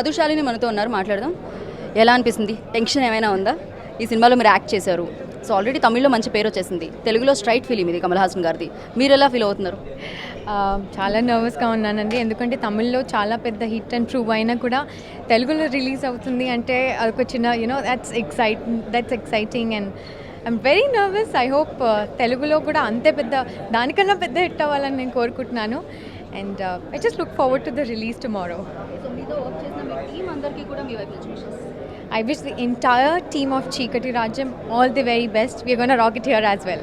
మధుశాలిని మనతో ఉన్నారు, మాట్లాడదాం. ఎలా అనిపిస్తుంది? టెన్షన్ ఏమైనా ఉందా? ఈ సినిమాలో మీరు యాక్ట్ చేశారు, సో ఆల్రెడీ తమిళ్లో మంచి పేరు వచ్చేసింది, తెలుగులో స్ట్రైట్ ఫిలిం ఇది కమల్ హాసన్ గారిది. మీరు ఎలా ఫీల్ అవుతున్నారు? చాలా నర్వస్గా ఉన్నానండి, ఎందుకంటే తమిళ్లో చాలా పెద్ద హిట్ అండ్ ప్రూవ్ అయినా కూడా తెలుగులో రిలీజ్ అవుతుంది అంటే అదొక చిన్న that's exciting and I'm very nervous. I hope తెలుగులో కూడా అంతే పెద్ద, దానికన్నా పెద్ద హిట్ అవ్వాలని నేను కోరుకుంటున్నాను. And I just look forward to the release tomorrow. I wish the entire team of Chikati Rajam all the very best. We are going to rock it here as well.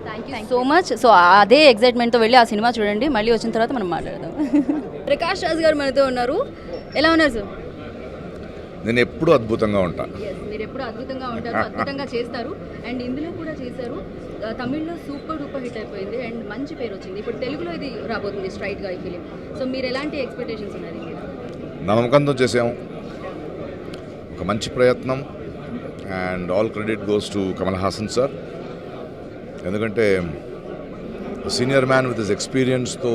Thank you so much. So అదే ఎగ్జైట్మెంట్తో వెళ్ళి ఆ cinema చూడండి, మళ్ళీ వచ్చిన తర్వాత మనం మాట్లాడదాం. ప్రకాష్ రాజ్ గారు మనతో ఉన్నారు. ఎలా ఉన్నారు సార్? నేను ఎప్పుడూ అద్భుతంగా ఉంటాను. మీరు ఎప్పుడు అద్భుతంగా ఉంటారు, అద్భుతంగా చేస్తారు. అండ్ ఇందులో కూడా చేశారు. తమిళ్లో సూపర్ డూపర్ హిట్ అయిపోయింది అండ్ మంచి పేరు వచ్చింది. ఇప్పుడు తెలుగులో ఇది రాబోతుంది స్ట్రైట్గా ఈ ఫిలిం. సో మీరు ఎలాంటి ఎక్స్పెక్టేషన్స్ ఉన్నాయి? నమ్మకంతో చేసాము, ఒక మంచి ప్రయత్నం. And all credit goes to Kamal Haasan sir, ఎందుకంటే సీనియర్ మ్యాన్ విత్ హిస్ ఎక్స్పీరియన్స్తో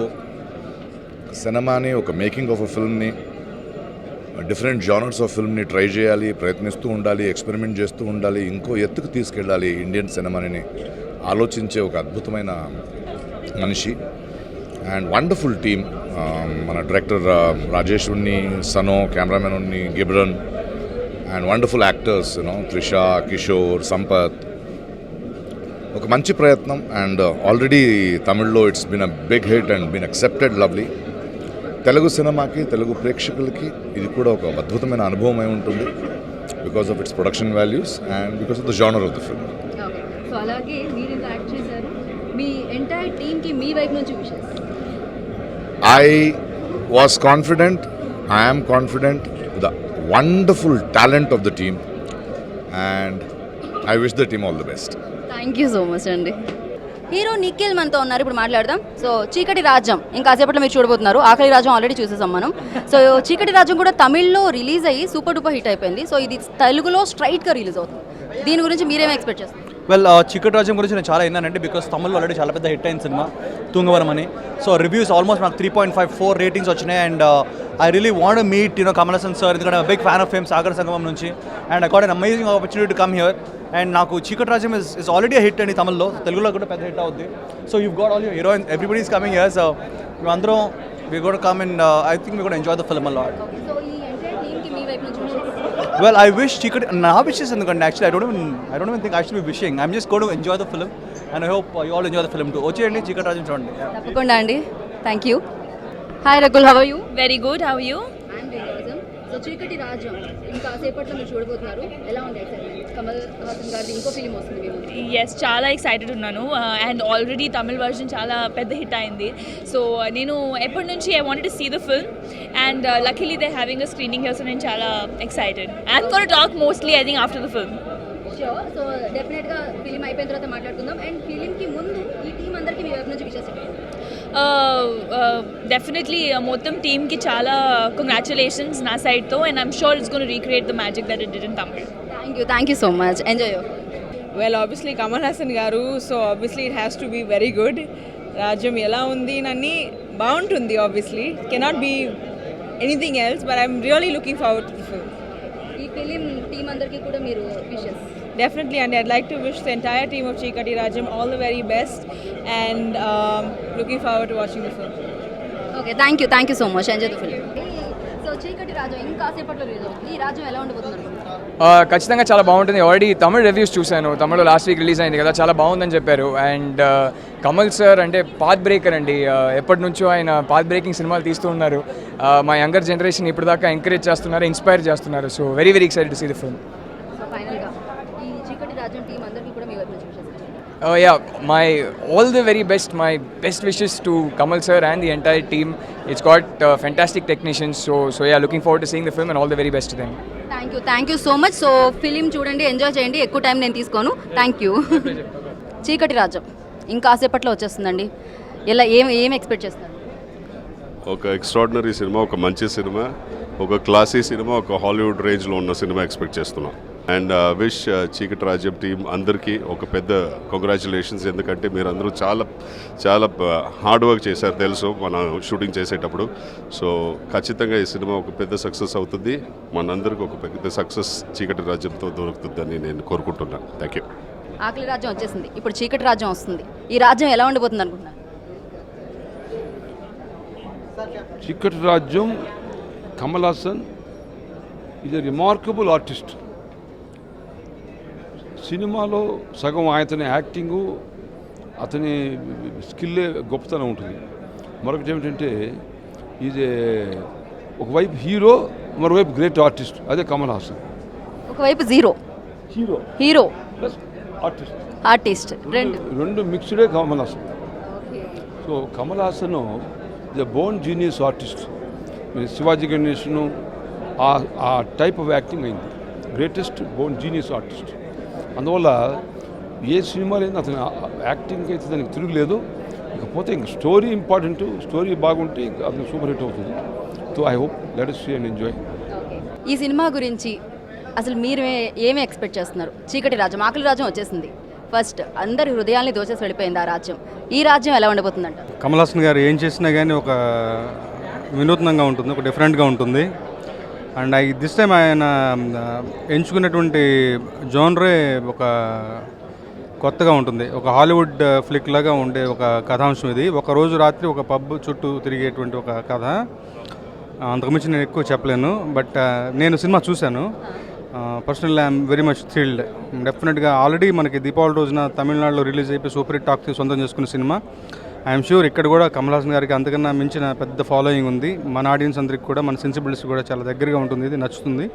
సినిమాని, ఒక మేకింగ్ ఆఫ్ అ ఫిల్మ్ని, డిఫరెంట్ జానర్స్ ఆఫ్ ఫిల్మ్ని ట్రై చేయాలి, ప్రయత్నిస్తూ ఉండాలి, ఎక్స్పెరిమెంట్ చేస్తూ ఉండాలి, ఇంకో ఎత్తుకు తీసుకెళ్ళాలి ఇండియన్ సినిమాని ఆలోచించే ఒక అద్భుతమైన మనిషి. And wonderful team. మన director Rajesh Unni, Sanu, cameraman Unni, Ghibran, and wonderful actors Trisha, Kishore, Sampath. ఒక మంచి ప్రయత్నం. అండ్ ఆల్రెడీ తమిళ్లో it's been a big hit and been accepted lovely. Telugu సినిమాకి, తెలుగు ప్రేక్షకులకి ఇది కూడా ఒక అద్భుతమైన అనుభవం అయి ఉంటుంది, because of it's production values and because of the genre of the film. So అలాగే మీరు ఇంత యాక్ట్ చేశారు, మీ ఎంటైర్ టీమ్కి మీ వైపు నుంచి wishes. I was confident, I am confident, the wonderful talent of the team, and I wish the team all the best. Thank you so much అండి. Hero Nikhil మనతో ఉన్నారు, ఇప్పుడు మాట్లాడదాం. సో చీకటి రాజ్యం ఇంకాసేపట్లో మీరు చూడబోతున్నారు. ఆఖరి రాజ్యం ఆల్రెడీ చూసేసాం మనం. సో చీకటి రాజ్యం కూడా తమిళ్లో రిలీజ్ అయ్యి సూపర్ డూపర్ హిట్ అయిపోయింది. సో ఇది తెలుగులో స్ట్రైట్గా రిలీజ్ అవుతుంది. దీని గురించి మీరేం ఎక్స్పెక్ట్ చేస్తారు? వెల్, చీకటి రాజ్యం గురించి నేను చాలా విన్నానండి, బికాస్ తమిళ్లో ఆల్రెడీ చాలా పెద్ద హిట్ అయిన సినిమా తుంగవరం అని. సో రివ్యూస్ ఆల్మోస్ట్ నాకు 3.54 రేటింగ్స్ వచ్చినాయి. And I really want meet Kamal Haasan sir, ఎందుకంటే big fan of fame Sagar Sangamam నుంచి. And I got an amazing opportunity to come here. And నాకు చీకటి రాజ్యం ఇస్ ఆల్రెడీ హిట్ అండి తమిళ్లో, తెలుగులో కూడా పెద్ద హిట్ అవుద్ది. So you got all your heroines, everybody is coming here. So మేమందరం we got come and I think we got enjoy the film a lot. Well, I wish Chikati, na wishes endukante actually I don't even think I should be wishing. I'm just going to enjoy the film and I hope you all enjoy the film too. Ocheyandi Chikati Rajam chudandi. తప్పకుండా అండి. Thank you. Hi Rakul, how are you? Very good, how are you? I'm very awesome. So చీకటి రాజ్యం ఇంకా సేపట్లో మీరు చూడబోతున్నారు. ఎలా ఉంది ఎక్సైట్మెంట్? కమల్ హాసన్ గారిది ఇంకో ఫిలిం వస్తుంది మీ ముందు. Yes, చాలా ఎక్సైటెడ్ ఉన్నాను. అండ్ ఆల్రెడీ తమిళ్ వర్షన్ చాలా పెద్ద హిట్ అయింది. సో నేను ఎప్పటి నుంచి I wanted to see the film and luckily they having a screening here. So నేను చాలా excited. I'm gonna talk mostly I think after the film. Sure. So డెఫినెట్గా film అయిపోయిన తర్వాత మాట్లాడుకుందాం. అండ్ ఫిలింకి ముందు ఈ టీం అందరికీ మీ వైపు నుంచి విషెస్. డెఫినెట్లీ మొత్తం టీమ్కి చాలా కంగ్రాచులేషన్స్ నా సైడ్తో. And I'm sure it's gonna recreate the magic that it did in Tamil. Thank you so much. Enjoy. Well, obviously Kamal Hassan garu, so obviously it has to be very good. Rajam ela undi nani bauntundi, obviously cannot be anything else, but I'm really looking forward to the film. ఈ film team అందరికీ కూడా మీరు wishes. Definitely, and I'd like to wish the entire team of Chikati Rajam all the very best and looking forward to watching the film. Okay, thank you so much. Enjoy the film. So చీకటి రాజ్యం ఇంకా సేపట్లో release అవుతుంది. ఈ రాజ్యం ఎలా ఉండబోతున్నారు? ఖచ్చితంగా చాలా బాగుంటుంది. ఆల్రెడీ తమిళ రివ్యూస్ చూశాను, తమిళ్లో లాస్ట్ వీక్ రిలీజ్ అయింది కదా, చాలా బాగుందని చెప్పారు. అండ్ కమల్ సార్ అంటే పాత్ బ్రేకర్ అండి, ఎప్పటి నుంచో ఆయన పాత్ బ్రేకింగ్ సినిమాలు తీస్తూ ఉన్నారు. మా యంగర్ జనరేషన్ ఇప్పుడు దాకా ఎంకరేజ్ చేస్తున్నారు, ఇన్స్పైర్ చేస్తున్నారు. So very excited to see the film. So ఫైనల్గా ఈ చీకటి రాజ్యం టీం అందరికీ కూడా మీ వైపు నుంచి wishes. All the very best, my best wishes to Kamal sir and the entire team. It's got fantastic technicians, so yeah, looking forward to seeing the film and all the very best to them. Thank you so much. So film చూడండి, enjoy చేయండి, ఎక్కువ time నేను తీసుకోను. Thank you. చీకటి రాజ్యం ఇంకా కాసేపట్లో వచ్చేస్తుందండి. ఎలా ఏం ఎక్స్పెక్ట్ చేస్తారు? ఒక ఎక్స్ట్రాడినరీ సినిమా, ఒక మంచి సినిమా, ఒక క్లాసీ సినిమా, ఒక హాలీవుడ్ రేంజ్లో ఉన్న సినిమా ఎక్స్పెక్ట్ చేస్తున్నాం. అండ్ విష్ చీకటి రాజ్యం టీం అందరికీ ఒక పెద్ద కంగ్రాచులేషన్స్. ఎందుకంటే మీరు అందరూ చాలా చాలా హార్డ్ వర్క్ చేశారు తెలుసు మన షూటింగ్ చేసేటప్పుడు. సో ఖచ్చితంగా ఈ సినిమా ఒక పెద్ద సక్సెస్ అవుతుంది. మనందరికీ ఒక పెద్ద సక్సెస్ చీకటి రాజ్యంతో దొరుకుతుందని నేను కోరుకుంటున్నాను. Thank you. ఆకలి రాజ్యం వచ్చేసింది, ఇప్పుడు చీకటి రాజ్యం వస్తుంది. ఈ రాజ్యం ఎలా ఉండబోతుంది అనుకుంటున్నారు? చీకటి రాజ్యం Kamal Haasan is a remarkable artist. సినిమాలో సగం అతని యాక్టింగు, అతని స్కిల్లే గొప్పతనం ఉంటుంది. మరొకటి ఏమిటంటే ఈజ్ ఒకవైపు హీరో, మరోవైపు గ్రేట్ ఆర్టిస్ట్. అదే కమల్ హాసన్. ఒకవైపు zero hero plus artist, artist రెండు మిక్స్డే Kamal Haasan. So Kamal Haasan the born genius artist. Sivaji గణేష్ను ఆ టైప్ ఆఫ్ యాక్టింగ్ అయింది. Greatest born genius artist. అందువల్ల ఏ సినిమా లేదు అతని యాక్టింగ్కి అయితే దానికి తిరుగులేదు. ఇకపోతే ఇంక స్టోరీ ఇంపార్టెంట్. స్టోరీ బాగుంటే ఇంక అతను సూపర్ హిట్ అవుతుంది. So I hope let us see and enjoy. ఈ సినిమా గురించి అసలు మీరు ఏమి ఎక్స్పెక్ట్ చేస్తున్నారు? చీకటి రాజ్యం, ఆకలి రాజ్యం వచ్చేసింది. ఫస్ట్ అందరి హృదయాల్ని దోచేసి వెళ్ళిపోయింది ఆ రాజ్యం. ఈ రాజ్యం ఎలా ఉండబోతుందంట? కమల్ హాసన్ గారు ఏం చేసినా కానీ ఒక వినూత్నంగా ఉంటుంది, ఒక డిఫరెంట్గా ఉంటుంది. అండ్ దిస్ టైం ఆయన ఎంచుకున్నటువంటి జోనరే ఒక కొత్తగా ఉంటుంది. ఒక హాలీవుడ్ ఫ్లిక్ లాగా ఉండే ఒక కథాంశం ఇది. ఒక రోజు రాత్రి ఒక పబ్ చుట్టూ తిరిగేటువంటి ఒక కథ. అంతకుమించి నేను ఎక్కువ చెప్పలేను. బట్ నేను సినిమా చూశాను. Personally I'm very much thrilled. డెఫినెట్గా ఆల్రెడీ మనకి దీపావళి రోజున తమిళనాడులో రిలీజ్ అయిపోయి సూపర్ హిట్ టాక్ సొంతం చేసుకున్న సినిమా. ఐఎమ్ షూర్ ఇక్కడ కూడా కమల్ హాసన్ గారికి అంతకన్నా మించిన పెద్ద ఫాలోయింగ్ ఉంది. మన ఆడియన్స్ అందరికి కూడా, మన సెన్సిబిలిటీస్ కూడా చాలా దగ్గరగా ఉంటుంది. ఇది నచ్చుతుంది.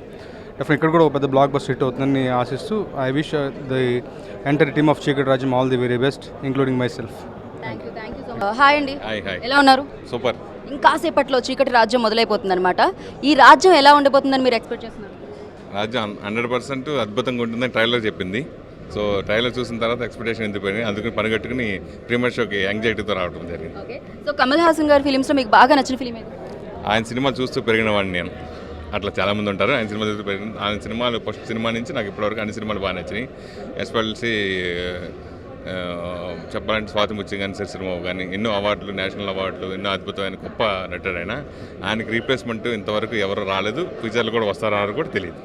డెఫినెట్ ఇక్కడ కూడా ఒక పెద్ద బ్లాక్ బస్టర్ హిట్ అవుతుందని ఆశిస్తూ I wish the entire team of చీకటి రాజ్యం all the very best, including my self. Hi అండి, ఎలా ఉన్నారు? సూపర్. ఇంకాసేపట్లో చీకటి రాజ్యం మొదలైపోతుంది అనమాట. ఈ రాజ్యం ఎలా ఉండబోతుందని మీరు ఎక్స్పెక్ట్ చేస్తున్నారు? రాజ్యం 100% అద్భుతంగా ఉంటుందని ట్రైలర్ చెప్పింది. సో ట్రైలర్ చూసిన తర్వాత ఎక్స్పెక్టేషన్ ఎందుకు అందుకని పనిగట్టుకుని ప్రీమియర్ షోకి యాంగ్జైటీతో రావడం జరిగింది. ఓకే, సో కమల్ హాసన్ గారి ఫిలిమ్స్లో మీకు బాగా నచ్చిన ఫిలిం ఏది? ఆయన సినిమా చూస్తూ పెరిగిన వాడిని నేను. అట్లా చాలామంది ఉంటారు. ఆయన సినిమా చూస్తూ పెరిగిన, ఆయన సినిమాలు ఫస్ట్ సినిమా నుంచి నాకు ఇప్పటివరకు అన్ని సినిమాలు బాగా నచ్చినాయి. ఎస్పెషల్లీ చెప్పాలంటే స్వాతి ముత్యం కానీ, సినిమా కానీ ఎన్నో అవార్డులు, నేషనల్ అవార్డులు, ఎన్నో అద్భుతమైన గొప్ప నటుడు ఆయన. ఆయనకి రీప్లేస్మెంట్ ఇంతవరకు ఎవరు రాలేదు. ఫ్యూచర్లు కూడా వస్తారో కూడా తెలియదు.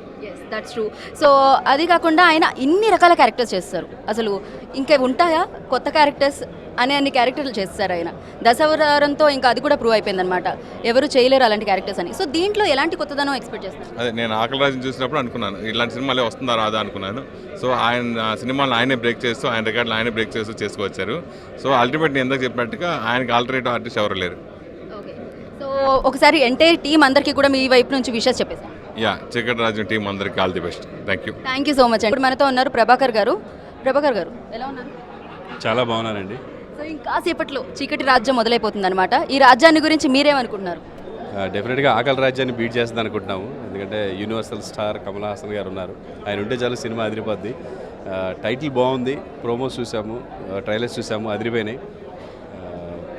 That's true. సో అది కాకుండా ఆయన ఇన్ని రకాల క్యారెక్టర్స్ చేస్తారు. అసలు ఇంకా ఉంటాయా కొత్త క్యారెక్టర్స్? అన్ని క్యారెక్టర్లు చేస్తారు ఆయన. దశావతారంతో ఇంకా అది కూడా ప్రూవ్ అయిపోయింది అనమాట. ఎవరు చేయలేరు అలాంటి క్యారెక్టర్స్ అని. సో దీంట్లో ఎలాంటి కొత్తదనం ఎక్స్పెక్ట్ చేస్తారు? అదే నేను ఆకలి రాజ్యం చూసినప్పుడు అనుకున్నాను ఇలాంటి సినిమాలే వస్తుందా రాదా అనుకున్నాను. సో ఆయన సినిమాలు ఆయనే బ్రేక్ చేస్తూ, ఆయన రికార్డులు ఆయనే బ్రేక్ చేస్తూ చేసుకొచ్చారు. సో అల్టిమేట్ నేను ఎందుకు చెప్పినట్టుగా ఆయనకి ఆల్టర్నేటివ్ ఆర్టిస్ట్ ఎవరు లేరు. ఓకే, సో ఒకసారి ఎంటైర్ టీం అందరికీ కూడా మీ వైపు నుంచి విషెస్ చెప్పేసి. చీకటి రాజ్యం టీం అందరికీ all the best. Thank you so much అండి. ఇప్పుడు మనతో ఉన్నారు ప్రభాకర్ గారు. ప్రభాకర్ గారు ఎలా ఉన్నారు? చాలా బాగున్నానండి. సో ఇంకాసేపట్లో చీకటి రాజ్యం మొదలైపోతుంది అనమాట. ఈ రాజ్యాన్ని గురించి మీరేమనుకుంటున్నారు? డెఫినెట్గా ఆకలి రాజ్యాన్ని బీట్ చేస్తుంది అనుకుంటున్నాము. ఎందుకంటే యూనివర్సల్ స్టార్ కమల్ హాసన్ గారు ఉన్నారు. ఆయన ఉంటే చాలు సినిమా అదిరిపోద్ది. టైటిల్ బాగుంది, ప్రోమోస్ చూసాము, ట్రైలర్స్ చూసాము, అదిరిపోయినాయి.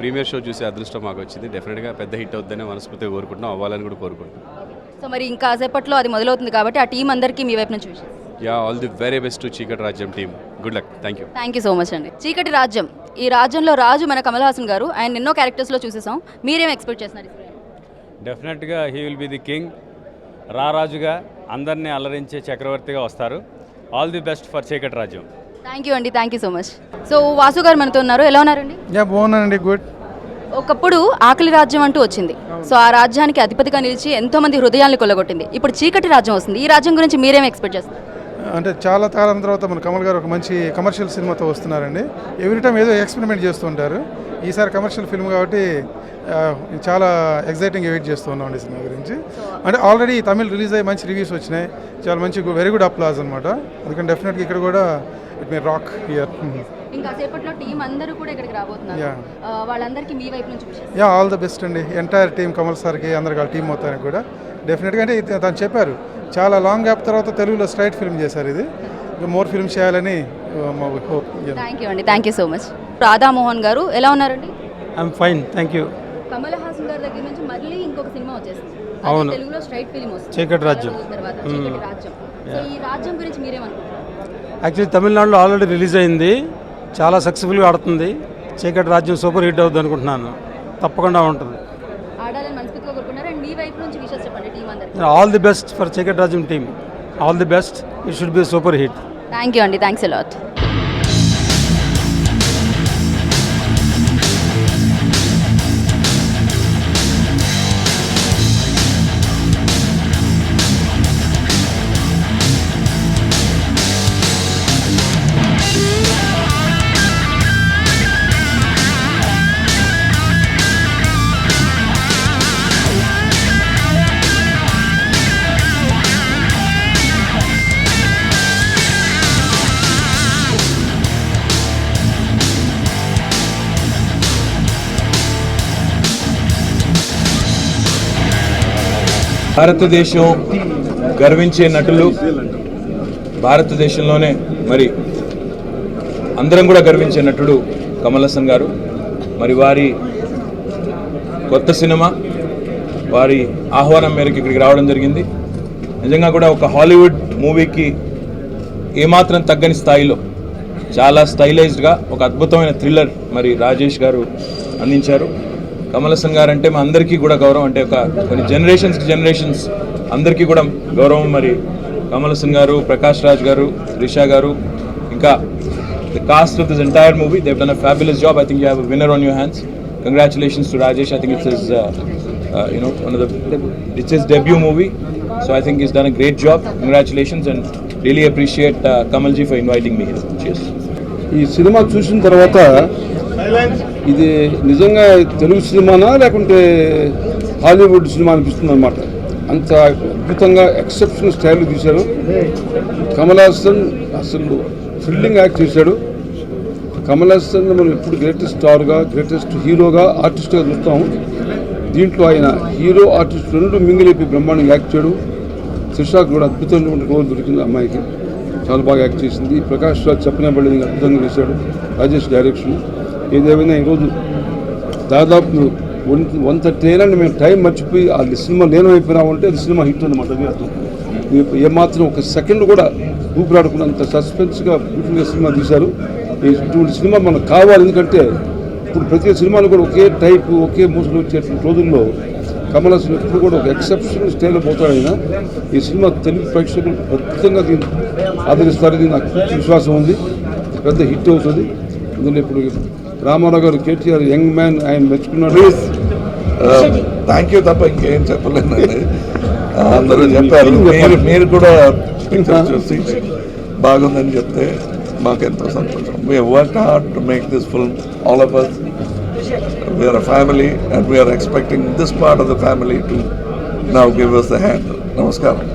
ప్రీమియర్ షో చూసే అదృష్టం మాకు వచ్చింది. డెఫినెట్గా పెద్ద హిట్ అవుతుందని మనస్ఫూర్తిగా కోరుకుంటున్నాం, అవ్వాలని కూడా కోరుకుంటున్నాం. సో మరి ఇంకాసేపట్లో అది మొదలవుతుంది కాబట్టి ఆ టీం అందరికీ మీ వైపు నుంచి విషయం. All the very best to చీకటి రాజ్యం team. Good luck. Thank you so much అండి. చీకటి రాజ్యం, ఈ రాజ్యంలో రాజు మన కమల్ హాసన్ గారు. ఆయన ఎన్నో క్యారెక్టర్స్లో చూసేసాం. మీరేం ఎక్స్పెక్ట్ చేస్తున్నారు? డెఫినెట్గా he will be the king. రారాజుగా అందరినీ అలరించే చక్రవర్తిగా వస్తారు. ఆల్ ది బెస్ట్ ఫర్ చీకటి రాజ్యం. Thank you so much. So Vasu గారు మనతో ఉన్నారు. ఎలా ఉన్నారండి? బాగున్నానండి, గుడ్. ఒకప్పుడు ఆకలి రాజ్యం అంటూ వచ్చింది. సో ఆ రాజ్యానికి అధిపతిగా నిలిచి ఎంతో మంది హృదయాల్ని కొల్లగొట్టింది. ఇప్పుడు చీకటి రాజ్యం వస్తుంది. ఈ రాజ్యం గురించి మీరేం ఎక్స్పెక్ట్ చేస్తారు? అంటే చాలా కాలం తర్వాత మన కమల్ గారు ఒక మంచి కమర్షియల్ సినిమాతో వస్తున్నారండి. ఎవ్రీ టైం ఏదో ఎక్స్పెరిమెంట్ చేస్తూ ఉంటారు. ఈసారి కమర్షియల్ ఫిల్మ్ కాబట్టి చాలా ఎగ్జైటింగ్ వెయిట్ చేస్తూ ఉన్నాం ఈ సినిమా గురించి. అంటే ఆల్రెడీ తమిళ్ రిలీజ్ అయ్యి మంచి రివ్యూస్ వచ్చినాయి. చాలా మంచి వెరీ గుడ్ అప్లాజ్ అనమాట. అందుకని డెఫినెట్గా ఇక్కడ కూడా ఇట్ మే రాక్ హియర్. ఇంకా సేపట్లో టీం అందరూ కూడా ఇక్కడికి రాబోతున్నారు. వాళ్ళందరికీ మీ వైపు నుంచి ఆల్ ద బెస్ట్ అండి. ఎంటైర్ టీం, కమల్ సార్కి, అందరికి వాళ్ళ టీం మొత్తానికి కూడా డెఫినెట్గా. అంటే తను చెప్పారు చాలా లాంగ్ గ్యాప్ తర్వాత తెలుగులో స్ట్రైట్ ఫిల్మ్ చేశారు. ఇది మోర్ ఫిల్మ్ చేయాలని hope. Thank you so much. Radha Mohan గారు ఎలా ఉన్నారండి? I'm fine, thank you. Kamal Haasan గారి దగ్గర నుంచి మళ్ళీ ఇంకొక సినిమా వచ్చేసింది. అవును, తెలుగులో స్ట్రైట్ ఫిల్మ్ వస్తుంది, చీకటి రాజ్యం. తర్వాత చీకటి రాజ్యం. సో ఈ రాజ్యం గురించి మీరేమనుకుంటారు? యాక్చువల్లీ తమిళనాడులో ఆల్రెడీ రిలీజ్ అయింది, చాలా సక్సెస్ఫుల్గా ఆడుతుంది. చీకటి రాజ్యం సూపర్ హిట్ అవుతుంది అనుకుంటున్నాను, తప్పకుండా ఉంటుంది. ఆడాలని మనస్ఫూర్తిగా కోరుకున్నారు. అండ్ మీ వైపు నుంచి విషెస్ చెప్పండి టీం అందరికి. ఆల్ ది బెస్ట్ ఫర్ చీకటి రాజ్యం team, all the best. It should be super hit. Thank you అండి, థ్యాంక్స్ ఎ లాట్. భారతదేశం గర్వించే నటులు, భారతదేశంలోనే మరి అందరం కూడా గర్వించే నటుడు కమల్ హాసన్ గారు. మరి వారి కొత్త సినిమా, వారి ఆహ్వానం మేరకు ఇక్కడికి రావడం జరిగింది. నిజంగా కూడా ఒక హాలీవుడ్ మూవీకి ఏమాత్రం తగ్గని స్థాయిలో చాలా స్టైలైజ్డ్గా ఒక అద్భుతమైన థ్రిల్లర్ మరి రాజేష్ గారు అందించారు. కమల్ హాసన్ గారు అంటే మా అందరికీ కూడా గౌరవం, అంటే ఒక కొన్ని జనరేషన్స్ అందరికీ కూడా గౌరవం. మరి కమల్ హాసన్ గారు, ప్రకాష్ రాజ్ గారు, రిషా గారు, ఇంకా the cost of this entire movie, they have done a fabulous job. I think you have a winner on your hands. Congratulations to Rajesh. I think it's his it's his debut movie, so I think he's done a great job. Congratulations and really appreciate Kamal ji for inviting me here. Cheers. ఈ cinema చూసిన తర్వాత ఇది నిజంగా తెలుగు సినిమానా లేకుంటే Hollywood cinema అనిపిస్తుంది అనమాట. అంత అద్భుతంగా ఎక్సెప్షనల్ స్టైల్ తీశారు. కమల్ హాసన్ అసలు థ్రిల్లింగ్ యాక్ట్ చేశాడు. కమల్ హాసన్ మనం ఎప్పుడు గ్రేటెస్ట్ స్టార్గా, గ్రేటెస్ట్ హీరోగా, ఆర్టిస్ట్గా చూస్తాము. దీంట్లో ఆయన హీరో, ఆర్టిస్ట్ రెండు మింగిలిపి బ్రహ్మాండంగా యాక్ట్ చేయడు. త్రిషాకు కూడా అద్భుతమైన రోల్ దొరికింది, అమ్మాయికి చాలా బాగా యాక్ట్ చేసింది. ప్రకాష్ రాజ్ చెప్పనే పడేది అద్భుతంగా చేశాడు. రాజేష్ డైరెక్షన్. ఏదేమైనా ఈరోజు దాదాపు 130 మేము టైం మర్చిపోయి ఆ సినిమా లీనమైపోయినామంటే అది సినిమా హిట్ అనమాట. అది అర్థం. ఏమాత్రం ఒక సెకండ్ కూడా ఊపిరాడుకున్నంత సస్పెన్స్గా బ్యూటిఫుల్గా సినిమా తీశారు. ఇటువంటి సినిమా మనకు కావాలి. ఎందుకంటే ఇప్పుడు ప్రతి సినిమాలు కూడా ఒకే టైపు, ఒకే మూసులు వచ్చేటువంటి రోజుల్లో కమల్ హాసన్ ఎప్పుడు కూడా ఒక ఎక్సెప్షనల్ స్టైల్లో పోతాడు. ఆయన ఈ సినిమా తెలుగు ప్రేక్షకులు అద్భుతంగా దీన్ని ఆదరిస్తారని నాకు విశ్వాసం ఉంది. పెద్ద హిట్ అవుతుంది. అందులో ఇప్పుడు రామారావు గారు, కేటీఆర్ యంగ్ మ్యాన్, ఆయన మెచ్చుకున్నాడు. థ్యాంక్ యూ తప్ప ఇంకేం చెప్పలేనండి. అందరూ చెప్పారు. మీరు కూడా పిక్చర్ చూసి బాగుందని చెప్తే మాకెంతో సంతోషం. We have worked hard to make this film, all of us. We are a family and we are expecting this part of the family to now give us the hand. Namaskaram.